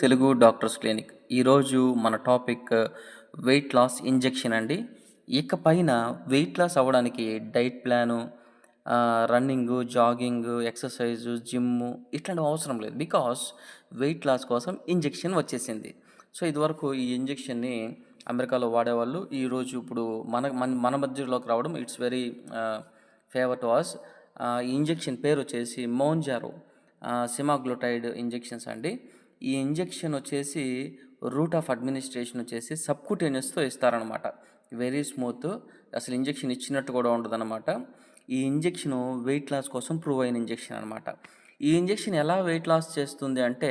Telugu doctors clinic. ఈరోజు మన topic weight loss injection అండి. ఇకపైన వెయిట్ లాస్ అవ్వడానికి diet plan, running, jogging, exercise, gym ఇట్లాంటివి అవసరం లేదు. బికాస్ వెయిట్ లాస్ కోసం ఇంజెక్షన్ వచ్చేసింది. సో, ఇదివరకు ఈ ఇంజెక్షన్‌ని అమెరికాలో వాడేవాళ్ళు. ఈరోజు ఇప్పుడు మన మధ్యలోకి రావడం it's very favour to us. ఈ ఇంజెక్షన్ పేరొచ్చేసి మోంజారో సెమాగ్లూటైడ్ ఇంజెక్షన్స్ అండి. ఈ ఇంజెక్షన్ వచ్చేసి రూట్ ఆఫ్ అడ్మినిస్ట్రేషన్ వచ్చేసి సబ్‌క్యూటేనియస్‌తో ఇస్తారనమాట. Very smooth. అసలు ఇంజెక్షన్ ఇచ్చినట్టు కూడా ఉండదనమాట. ఈ ఇంజెక్షను వెయిట్ లాస్ కోసం ప్రూవ్ అయిన ఇంజెక్షన్ అనమాట. ఈ ఇంజెక్షన్ ఎలా వెయిట్ లాస్ చేస్తుంది అంటే,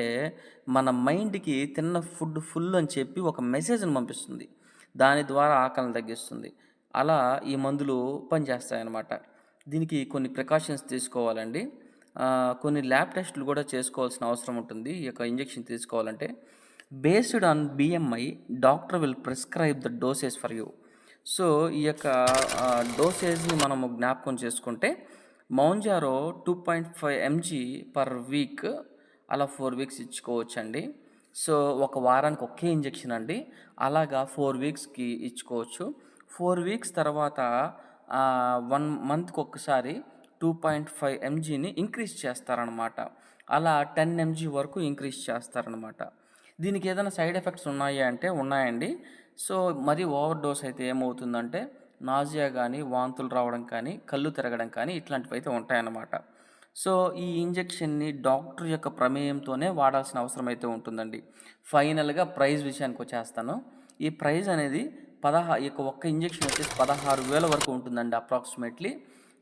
మన మైండ్‌కి తిన్న ఫుడ్ ఫుల్ అని చెప్పి ఒక మెసేజ్‌ని పంపిస్తుంది. దాని ద్వారా ఆకలిని తగ్గిస్తుంది. అలా ఈ మందులు పనిచేస్తాయన్నమాట. దీనికి కొన్ని ప్రికాషన్స్ తీసుకోవాలండి. కొన్ని ల్యాబ్ టెస్టులు కూడా చేసుకోవాల్సిన అవసరం ఉంటుంది ఈ యొక్క ఇంజెక్షన్ తీసుకోవాలంటే. Based on BMI doctor will prescribe the dosage for you. So, ఈ యొక్క డోసేజ్‌ని మనము జ్ఞాపకం చేసుకుంటే మౌంజారో 2.5 ఎంజీ పర్ వీక్ అలా 4 వీక్స్ ఇచ్చుకోవచ్చండి. సో, ఒక వారానికి ఒకే ఇంజెక్షన్ అండి. అలాగా 4 వీక్స్‌కి ఇచ్చుకోవచ్చు. 4 వీక్స్ తర్వాత 1 మంత్‌కి ఒక్కసారి 2.5 ఎంజీని ఇంక్రీజ్ చేస్తారనమాట. అలా 10 ఎంజీ వరకు ఇంక్రీజ్ చేస్తారనమాట. దీనికి ఏదైనా సైడ్ ఎఫెక్ట్స్ ఉన్నాయా అంటే ఉన్నాయండి. సో, మరీ ఓవర్ డోస్ అయితే ఏమవుతుందంటే నాజియా గానీ, వాంతులు రావడం కానీ, కళ్ళు తిరగడం కానీ ఇట్లాంటివైతే ఉంటాయన్నమాట. సో, ఈ ఇంజెక్షన్‌ని డాక్టర్ యొక్క ప్రమేయంతోనే వాడాల్సిన అవసరం అయితే ఉంటుందండి. ఫైనల్‌గా ప్రైస్ విషయానికొచ్చేస్తాను. ఈ ప్రైస్ అనేది ఈ యొక్క ఒక్క ఇంజెక్షన్ వచ్చేసి 16,000 వరకు ఉంటుందండి approximately.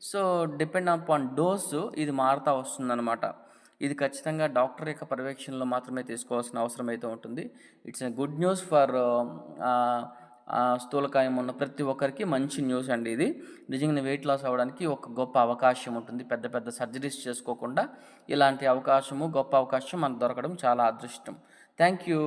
So, depend upon dose ఇది మారుతా వస్తుందనమాట. ఇది ఖచ్చితంగా డాక్టర్ యొక్క పర్యవేక్షణలో మాత్రమే తీసుకోవాల్సిన అవసరం అయితే ఉంటుంది. It's a good news for స్థూలకాయం ఉన్న ప్రతి ఒక్కరికి మంచి న్యూస్ అండి ఇది. నిజంగానే వెయిట్ లాస్ అవ్వడానికి ఒక గొప్ప అవకాశం ఉంటుంది. పెద్ద పెద్ద సర్జరీస్ చేసుకోకుండా ఇలాంటి అవకాశము, గొప్ప అవకాశం మనకు దొరకడం చాలా అదృష్టం. Thank you.